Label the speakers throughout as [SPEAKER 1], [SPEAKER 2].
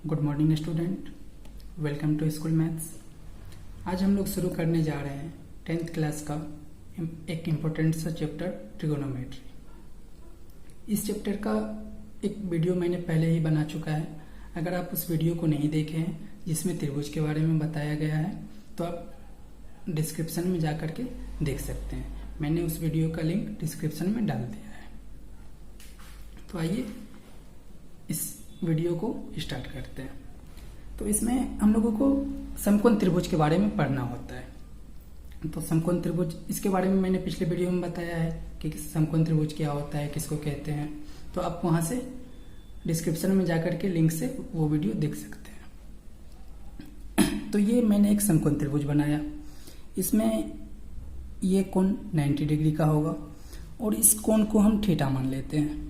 [SPEAKER 1] Good morning student, welcome to school maths. आज हम लोग शुरू करने जा रहे हैं 10th क्लास का एक इम्पोर्टेंट सा चैप्टर ट्रिगोनोमेट्री। इस चैप्टर का एक वीडियो मैंने पहले ही बना चुका है। अगर आप उस वीडियो को नहीं देखे हैं जिसमें त्रिभुज के बारे में बताया गया है तो आप डिस्क्रिप्शन में जा कर के देख सकते हैं। मैंने उस वीडियो का लिंक डिस्क्रिप्शन में डाल दिया है। तो आइए इस वीडियो को स्टार्ट करते हैं। तो इसमें हम लोगों को समकोण त्रिभुज के बारे में पढ़ना होता है। तो समकोण त्रिभुज, इसके बारे में मैंने पिछले वीडियो में बताया है कि समकोण त्रिभुज क्या होता है, किसको कहते हैं। तो आप वहां से डिस्क्रिप्शन में जाकर के लिंक से वो वीडियो देख सकते हैं। तो ये मैंने एक समकोण त्रिभुज बनाया। इसमें ये कोण 90 डिग्री का होगा और इस कोण को हम थीटा मान लेते हैं।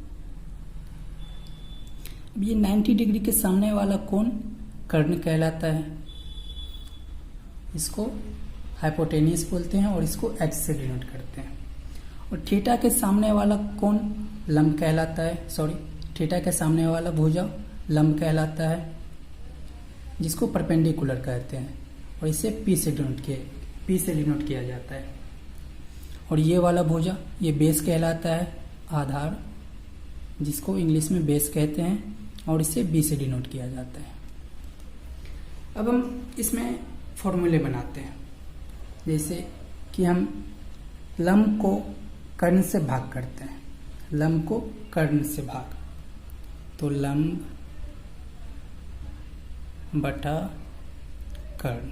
[SPEAKER 1] ये 90 डिग्री के सामने वाला कोण कर्ण कहलाता है। इसको हाइपोटेन्यूस बोलते हैं और इसको एच से डिनोट करते हैं। और थीटा के सामने वाला कोण लंब कहलाता है, थीटा के सामने वाला भुजा लंब कहलाता है, जिसको परपेंडिकुलर कहते हैं और इसे पी से डिनोट किया जाता है। और ये वाला भुजा ये बेस कहलाता है, आधार, जिसको इंग्लिश में बेस कहते हैं और इसे बी से डिनोट किया जाता है। अब हम इसमें फॉर्मूले बनाते हैं। जैसे कि हम लंब को कर्ण से भाग करते हैं, लंब को कर्ण से भाग, तो लंब बटा कर्ण।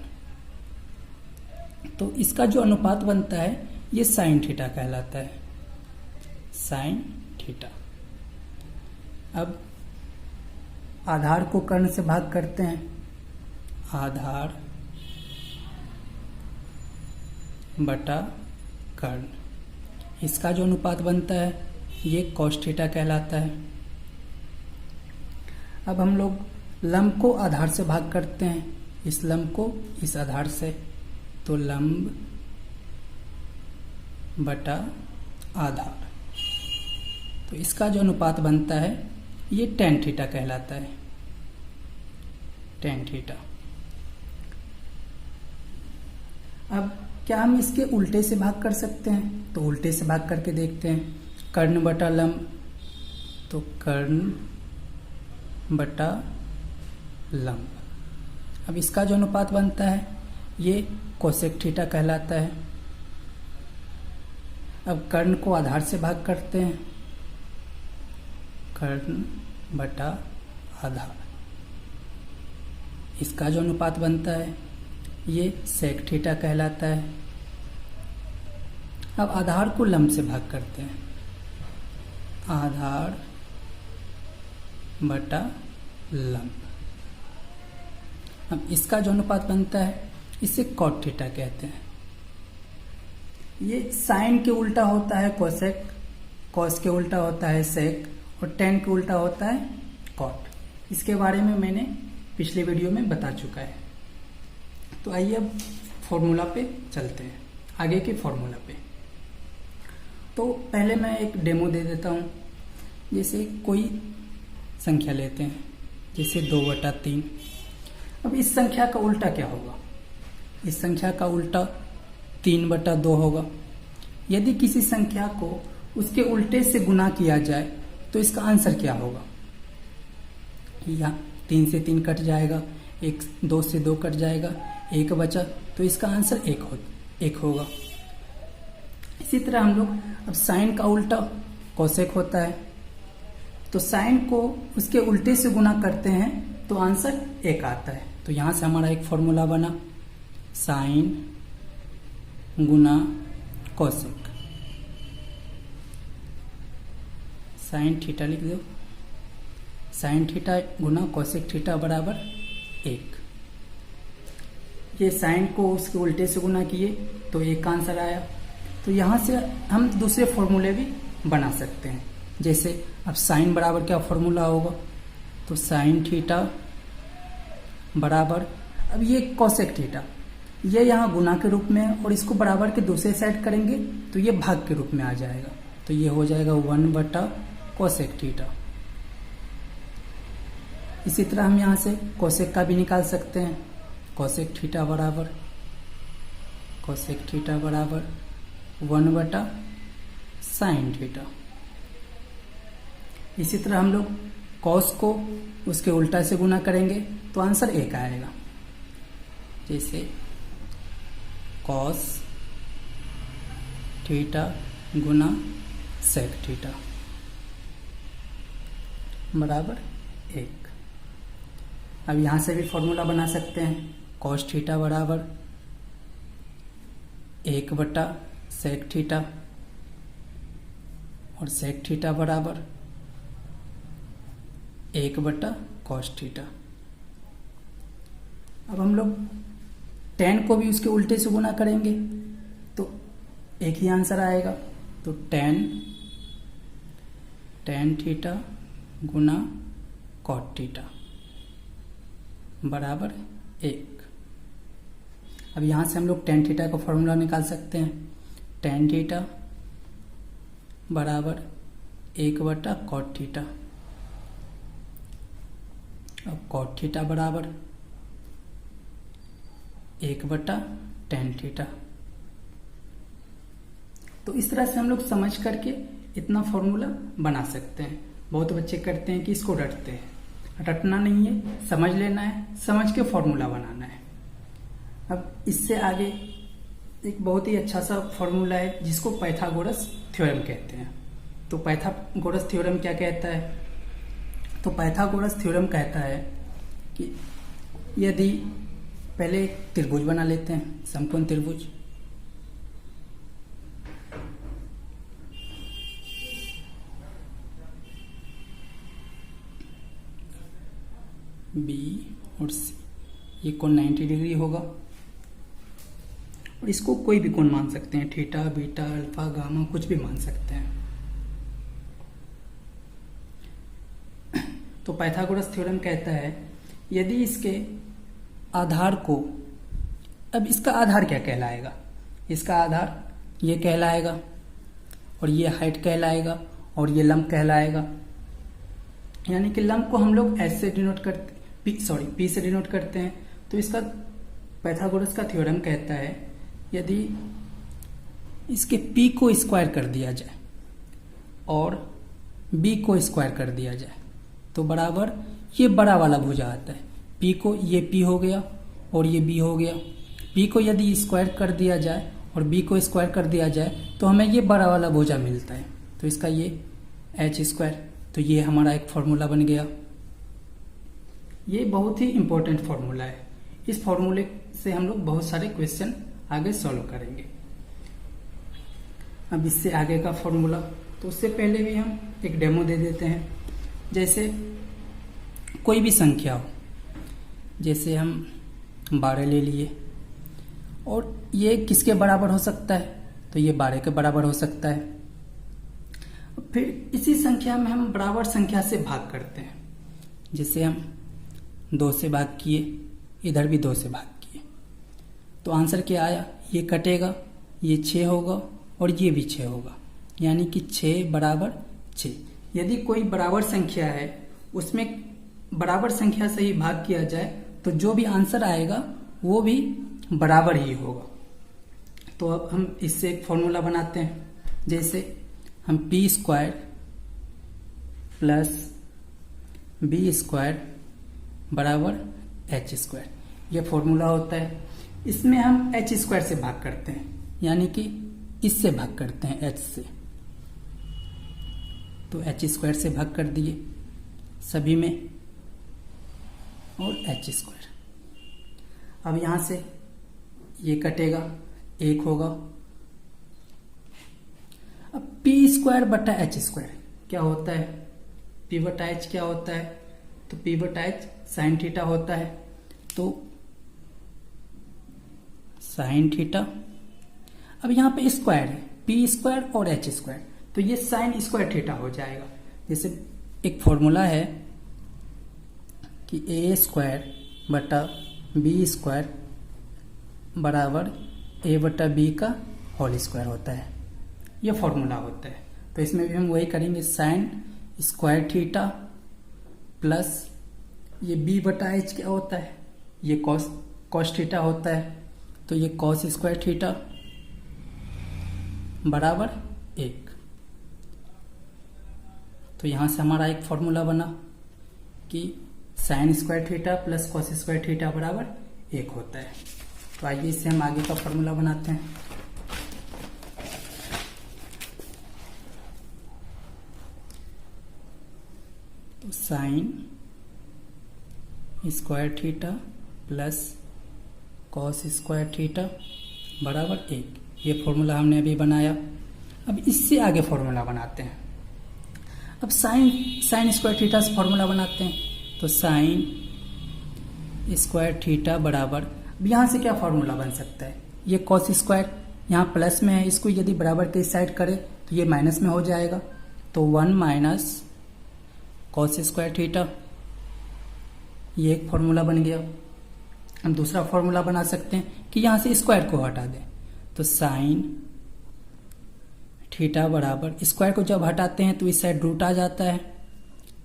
[SPEAKER 1] तो इसका जो अनुपात बनता है ये साइन थीटा कहलाता है, साइन थीटा। अब आधार को कर्ण से भाग करते हैं, आधार बटा कर्ण। इसका जो अनुपात बनता है ये कॉस थीटा कहलाता है। अब हम लोग लंब को आधार से भाग करते हैं, इस लंब को इस आधार से, तो लंब बटा आधार। तो इसका जो अनुपात बनता है ये tan थीटा कहलाता है, tan थीटा। अब क्या हम इसके उल्टे से भाग कर सकते हैं? तो उल्टे से भाग करके देखते हैं। कर्ण बटा लंब, तो कर्ण बटा लंब। अब इसका जो अनुपात बनता है ये कोसेक थीटा कहलाता है। अब कर्ण को आधार से भाग करते हैं, कर्ण बटा आधार। इसका जो अनुपात बनता है ये सेक थीटा कहलाता है। अब आधार को लंब से भाग करते हैं, आधार बटा लंब। अब इसका जो अनुपात बनता है इसे कॉट थीटा कहते हैं। ये साइन के उल्टा होता है कोसेक, कॉस के उल्टा होता है सेक और tan के उल्टा होता है कॉट। इसके बारे में मैंने पिछले वीडियो में बता चुका है। तो आइए अब फॉर्मूला पे चलते हैं, आगे के फॉर्मूला पे। तो पहले मैं एक डेमो दे देता हूँ। जैसे कोई संख्या लेते हैं, जैसे 2/3। अब इस संख्या का उल्टा क्या होगा? इस संख्या का उल्टा 3/2 होगा। यदि किसी संख्या को उसके उल्टे से गुना किया जाए तो इसका आंसर क्या होगा? यहाँ 3 से 3 कट जाएगा, 2 से 2 कट जाएगा, 1 बचा, तो इसका आंसर 1 होगा। इसी तरह हम लोग अब साइन का उल्टा कोसेक होता है, तो साइन को उसके उल्टे से गुना करते हैं तो आंसर 1 आता है। तो यहां से हमारा एक फॉर्मूला बना, साइन गुना कोसेक। साइन थीटा लिख दो, साइन थीटा गुना कोसेक थीटा बराबर 1। ये साइन को उसके उल्टे से गुना किए तो 1 का आंसर आया। तो यहाँ से हम दूसरे फॉर्मूले भी बना सकते हैं। जैसे अब साइन बराबर क्या फॉर्मूला होगा? तो साइन थीटा बराबर, अब ये कोसेक थीटा, ये यहाँ गुना के रूप में और इसको बराबर के दूसरे साइड करेंगे तो ये भाग के रूप में आ जाएगा। तो ये हो जाएगा 1/कोसेक थीटा। इसी तरह हम यहाँ से कोसेक का भी निकाल सकते हैं। कोसेक थीटा बराबर 1/sin थीटा। इसी तरह हम लोग कॉस को उसके उल्टा से गुना करेंगे तो आंसर 1 आएगा। जैसे कॉस थीटा गुना सेक थीटा बराबर 1। अब यहाँ से भी फॉर्मूला बना सकते हैं। कॉस थीटा बराबर 1/सेक थीटा और सेक थीटा बराबर 1/कॉस थीटा। अब हम लोग tan को भी उसके उल्टे से गुना करेंगे तो एक ही आंसर आएगा। तो tan थीटा गुना कॉट थीटा बराबर 1। अब यहाँ से हम लोग tan थीटा का फॉर्मूला निकाल सकते हैं। tan थीटा बराबर 1/कॉट थीटा। अब कॉट थीटा बराबर 1/tan थीटा। तो इस तरह से हम लोग समझ करके इतना फॉर्मूला बना सकते हैं। बहुत बच्चे करते हैं कि इसको रटते हैं। रटना नहीं है, समझ लेना है, समझ के फॉर्मूला बनाना है। अब इससे आगे एक बहुत ही अच्छा सा फॉर्मूला है जिसको पाइथागोरस थ्योरम कहते हैं। तो पाइथागोरस थ्योरम क्या कहता है? तो पाइथागोरस थ्योरम कहता है कि यदि पहले एक त्रिभुज बना लेते हैं, समकोण त्रिभुज। बी और सी, ये कोण 90 डिग्री होगा और इसको कोई भी कोण मान सकते हैं, थीटा, बीटा, अल्फा, गामा, कुछ भी मान सकते हैं। तो पाइथागोरस थ्योरम कहता है यदि इसके आधार को, अब इसका आधार क्या कहलाएगा? इसका आधार ये कहलाएगा और ये हाइट कहलाएगा और ये लंब कहलाएगा। यानी कि लंब को हम लोग एस से डिनोट करते, पी से डिनोट करते हैं। तो इसका पाइथागोरस का थ्योरम कहता है यदि इसके पी को स्क्वायर कर दिया जाए और बी को स्क्वायर कर दिया जाए तो बराबर ये बड़ा वाला भुजा आता है। पी को, ये पी हो गया और ये बी हो गया। पी को यदि स्क्वायर कर दिया जाए और बी को स्क्वायर कर दिया जाए तो हमें ये बड़ा वाला भुजा मिलता है। तो इसका ये एच स्क्वायर। तो ये हमारा एक फॉर्मूला बन गया। ये बहुत ही इंपॉर्टेंट फॉर्मूला है। इस फॉर्मूले से हम लोग बहुत सारे क्वेश्चन आगे सॉल्व करेंगे। अब इससे आगे का फॉर्मूला, तो उससे पहले भी हम एक डेमो दे देते हैं। जैसे कोई भी संख्या हो, जैसे हम 12 ले लिए और ये किसके बराबर हो सकता है? तो ये 12 के बराबर हो सकता है। फिर इसी संख्या में हम बराबर संख्या से भाग करते हैं। जैसे हम 2 से भाग किए, इधर भी 2 से भाग किए, तो आंसर क्या आया? ये कटेगा, ये 6 होगा और ये भी 6 होगा। यानी कि 6 बराबर 6। यदि कोई बराबर संख्या है उसमें बराबर संख्या से ही भाग किया जाए तो जो भी आंसर आएगा वो भी बराबर ही होगा। तो अब हम इससे एक फॉर्मूला बनाते हैं। जैसे हम P square plus B square बराबर एच स्क्वायर, यह फॉर्मूला होता है। इसमें हम एच स्क्वायर से भाग करते हैं, यानी कि इससे भाग करते हैं, एच से। तो एच स्क्वायर से भाग कर दिए सभी में और एच स्क्वायर। अब यहां से ये कटेगा, 1 होगा। अब पी स्क्वायर बटा एच स्क्वायर क्या होता है? पी बटा एच क्या होता है? तो पी बटा एच साइन थीटा होता है। तो साइन थीटा, अब यहां पे स्क्वायर है, पी स्क्वायर और एच स्क्वायर, तो ये साइन स्क्वायर थीटा हो जाएगा। जैसे एक फॉर्मूला है कि ए स्क्वायर बटा बी स्क्वायर बराबर ए बटा बी का होल स्क्वायर होता है। यह फॉर्मूला होता है। तो इसमें भी हम वही करेंगे, साइन स्क्वायर थीटा प्लस ये b बटा एच क्या होता है, ये कॉस थीटा होता है, तो ये कॉस स्क्वायर थीटा बराबर 1। तो यहां से हमारा एक फॉर्मूला बना कि sign square theta plus cos square theta बराबर 1 होता है। तो आइए इससे हम आगे का फॉर्मूला बनाते हैं। तो sign square theta plus cos square theta बराबर 1, ये फॉर्मूला हमने अभी बनाया। अब इससे आगे फॉर्मूला बनाते हैं। अब साइन स्क्वायर थीटा से फॉर्मूला बनाते हैं। तो साइन स्क्वायर थीटा बराबर, अब यहाँ से क्या फॉर्मूला बन सकता है, ये कॉस स्क्वायर यहाँ प्लस में है, इसको यदि बराबर के साइड करें तो ये माइनस में हो जाएगा। तो 1 माइनस कॉस स्क्वायर थीटा, ये एक फॉर्मूला बन गया। हम दूसरा फॉर्मूला बना सकते हैं कि यहाँ से स्क्वायर को हटा दें। तो साइन थीटा बराबर, स्क्वायर को जब हटाते हैं तो इस साइड रूट आ जाता है,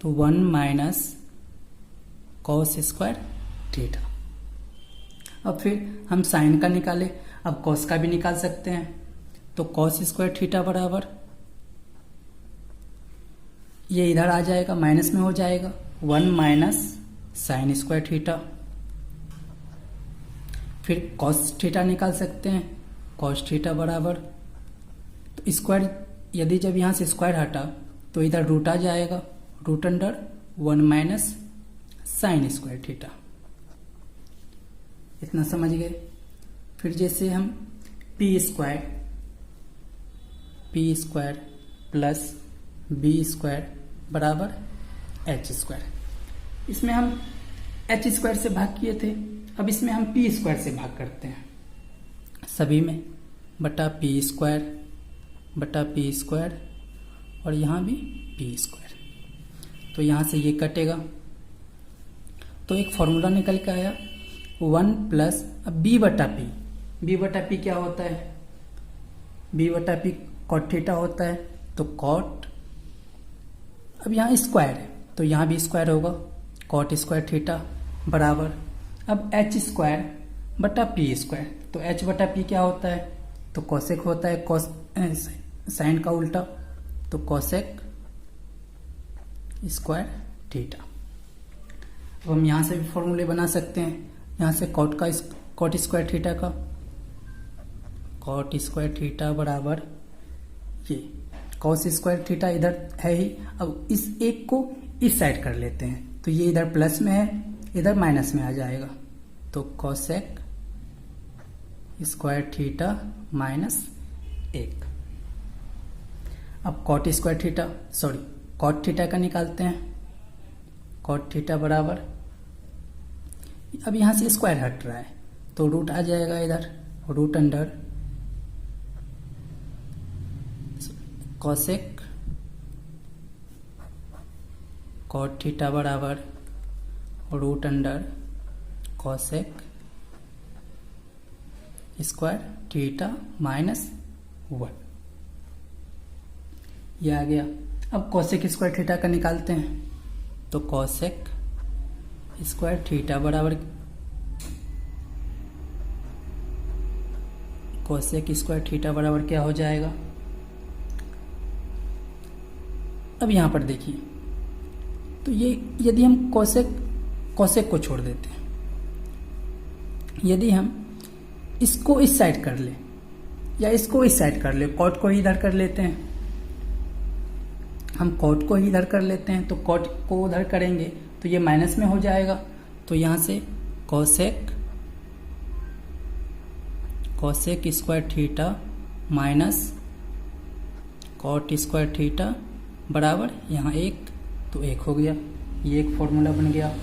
[SPEAKER 1] तो 1 माइनस कॉस स्क्वायर थीटा। अब फिर हम साइन का निकाले, अब कॉस का भी निकाल सकते हैं। तो कॉस स्क्वायर थीटा बराबर, ये इधर आ जाएगा, माइनस में हो जाएगा, 1 माइनस साइन स्क्वायर थीटा। फिर कॉस थीटा निकाल सकते हैं, कॉस थीटा बराबर, तो स्क्वायर यदि जब यहाँ से स्क्वायर हटा तो इधर रूट आ जाएगा, root under 1 minus sine square theta. इतना समझ गए। फिर जैसे हम P square plus B square बराबर एच स्क्वायर, इसमें हम एच स्क्वायर से भाग किए थे, अब इसमें हम पी स्क्वायर से भाग करते हैं सभी में, बटा पी स्क्वायर और यहाँ भी पी स्क्वायर। तो यहाँ से ये कटेगा, तो एक फॉर्मूला निकल के आया 1 प्लस, अब बी बटा पी क्या होता है, बी बटा पी कॉट थीटा होता है। तो कॉट, अब यहाँ स्क्वायर है तो यहाँ भी स्क्वायर होगा, कॉट स्क्वायर थीटा बराबर, अब एच स्क्वायर बटा पी स्क्वायर। तो एच बटा पी क्या होता है, तो कोसेक होता है, कॉस साइन का उल्टा, तो कोसेक स्क्वायर थीटा। अब हम यहाँ से भी फॉर्मूले बना सकते हैं। यहाँ से कॉट स्क्वायर थीटा का, कॉट स्क्वायर थीटा बराबर ये कॉस स्क्वायर थीटा इधर है ही, अब इस एक को इस साइड कर लेते हैं, तो ये इधर प्लस में है, इधर माइनस में आ जाएगा, तो कोसेक स्क्वायर थीटा माइनस 1। अब कॉट थीटा का निकालते हैं। कॉट थीटा बराबर, अब यहां से स्क्वायर हट रहा है तो रूट आ जाएगा इधर, root under cosec cot theta बराबर root under cosec square theta minus 1, ये आ गया। अब कोसेक स्क्वायर थीटा का निकालते हैं। तो कोसेक स्क्वायर थीटा बराबर, कोसेक स्क्वायर थीटा बराबर क्या हो जाएगा, अब यहां पर देखिए, तो ये यदि हम कोसेक को छोड़ देते हैं, यदि हम इसको इस साइड कर ले या इसको इस साइड कर ले, कॉट को ही इधर कर लेते हैं, हम कॉट को ही इधर कर लेते हैं, तो कॉट को उधर करेंगे तो ये माइनस में हो जाएगा, तो यहां से cosec square theta minus cot square theta बराबर यहाँ 1, तो 1 हो गया, ये एक फॉर्मूला बन गया।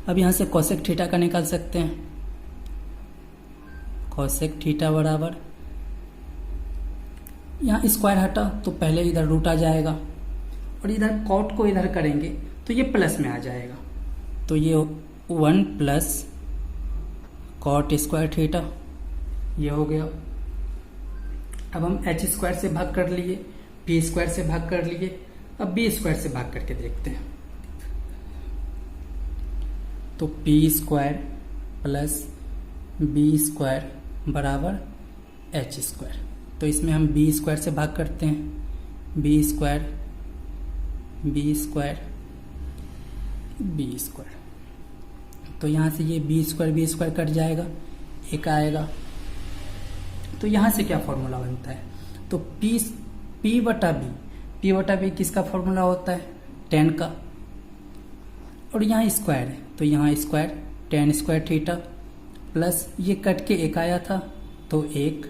[SPEAKER 1] अब यहाँ से कोसेक थीटा का निकाल सकते हैं। कोसेक थीटा बराबर, यहाँ स्क्वायर हटा तो पहले इधर रूट आ जाएगा, और इधर कॉट को इधर करेंगे तो ये प्लस में आ जाएगा, तो ये 1 प्लस कॉट स्क्वायर थीटा, ये हो गया। अब हम एच स्क्वायर से भाग कर लिए, पी स्क्वायर से भाग कर लिए, अब बी स्क्वायर से भाग करके देखते हैं। तो P square plus B square बराबर एच स्क्वायर। तो इसमें हम बी स्क्वायर से भाग करते हैं, B square B square B square. तो यहाँ से ये बी स्क्वायर कट जाएगा, एक आएगा। तो यहाँ से क्या फॉर्मूला बनता है, तो पी बटा बी किसका फॉर्मूला होता है, 10 का, और यहाँ स्क्वायर है तो यहाँ स्क्वायर 10 स्क्वायर थीटा प्लस ये कट के एक आया था तो एक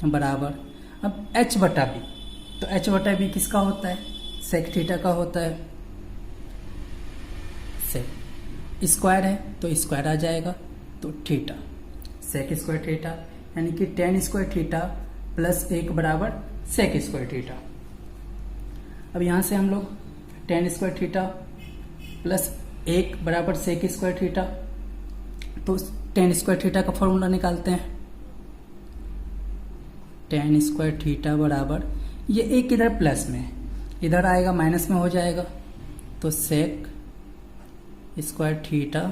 [SPEAKER 1] बराबर, अब h बटा बी, तो h बटा बी किसका होता है, सेक थीटा का होता है, सेक स्क्वायर है तो स्क्वायर आ जाएगा, तो थीटा सेक स्क्वायर थीटा, यानी कि 10 स्क्वायर थीटा प्लस एक बराबर सेक स्क्वायर थीटा। अब यहाँ से हम लोग 10 स्क्वायर थीटा प्लस एक बराबर सेक स्क्वायर थीटा, तो 10 स्क्वायर थीटा का फॉर्मूला निकालते हैं। 10 स्क्वायर थीटा बराबर, ये एक इधर प्लस में है, इधर आएगा माइनस में हो जाएगा, तो सेक स्क्वायर थीटा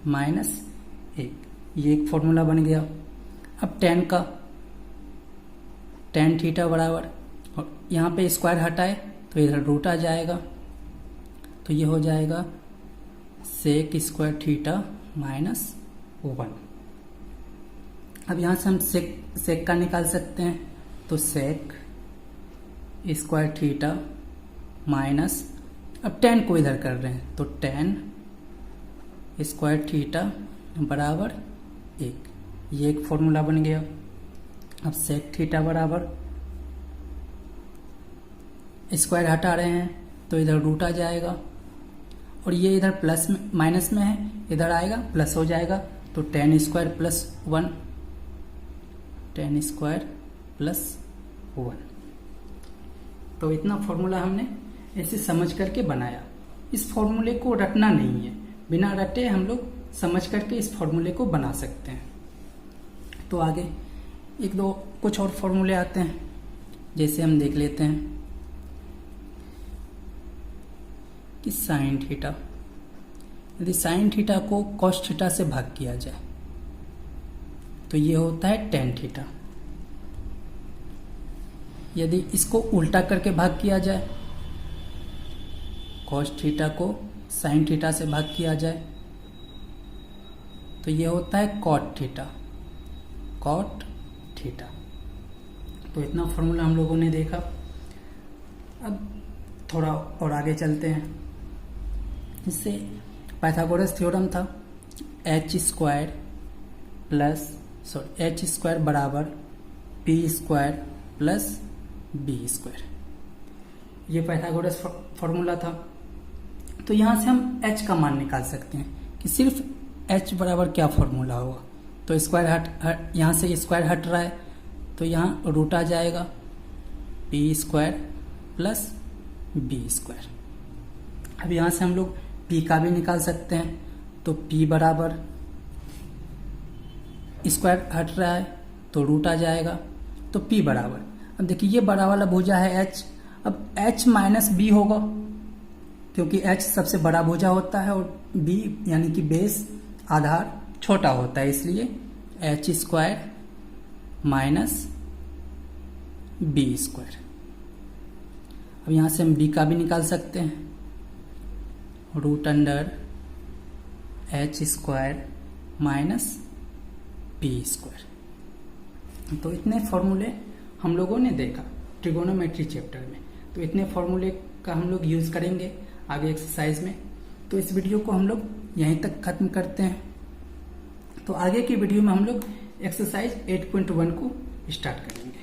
[SPEAKER 1] माइनस एक, ये एक फॉर्मूला बन गया। अब 10 का 10 थीटा बराबर, और यहाँ पे स्क्वायर हटाए तो इधर रूट आ जाएगा, तो ये हो जाएगा सेक स्क्वायर थीटा माइनस 1। अब यहाँ से हम सेक का निकाल सकते हैं, तो सेक स्क्वायर थीटा माइनस, अब 10 को इधर कर रहे हैं तो 10 स्क्वायर थीटा बराबर एक, ये एक फॉर्मूला बन गया। अब सेक थीटा बराबर, स्क्वायर हटा रहे हैं तो इधर रूट आ जाएगा, और ये इधर प्लस में माइनस में है, इधर आएगा प्लस हो जाएगा, तो 10 स्क्वायर प्लस 1, 10 स्क्वायर प्लस 1। तो इतना फॉर्मूला हमने ऐसे समझ करके बनाया। इस फॉर्मूले को रटना नहीं है, बिना रटे हम लोग समझ करके इस फॉर्मूले को बना सकते हैं। तो आगे एक दो कुछ और फॉर्मूले आते हैं, जैसे हम देख लेते हैं कि साइन थीटा, यदि साइन थीटा को कॉस थीटा से भाग किया जाए तो ये होता है टेन थीटा। यदि इसको उल्टा करके भाग किया जाए, कॉस थीटा को साइन थीटा से भाग किया जाए तो ये होता है कॉट थीटा, कॉट थीटा। तो इतना फॉर्मूला हम लोगों ने देखा। अब थोड़ा और आगे चलते हैं। इससे पाइथागोरस थ्योरम था, एच स्क्वायर बराबर P square plus B square, ये पाइथागोरस फॉर्मूला था। तो यहाँ से हम h का मान निकाल सकते हैं कि सिर्फ h बराबर क्या फॉर्मूला होगा। तो स्क्वायर यहाँ से स्क्वायर हट रहा है तो यहाँ रूट आ जाएगा, P square plus B square. अब यहाँ से हम लोग p का भी निकाल सकते हैं, तो p बराबर स्क्वायर हट रहा है तो रूट आ जाएगा, तो p बराबर, अब देखिए ये बड़ा वाला भुजा है h, अब h माइनस बी होगा क्योंकि h सबसे बड़ा भुजा होता है और b यानी कि बेस आधार छोटा होता है, इसलिए H square minus B square. अब यहाँ से हम b का भी निकाल सकते हैं, root under H square minus B square. तो इतने फॉर्मूले हम लोगों ने देखा ट्रिगोनोमेट्री चैप्टर में, तो इतने फॉर्मूले का हम लोग यूज करेंगे आगे एक्सरसाइज में। तो इस वीडियो को हम लोग यहीं तक खत्म करते हैं। तो आगे की वीडियो में हम लोग एक्सरसाइज 8.1 को स्टार्ट करेंगे।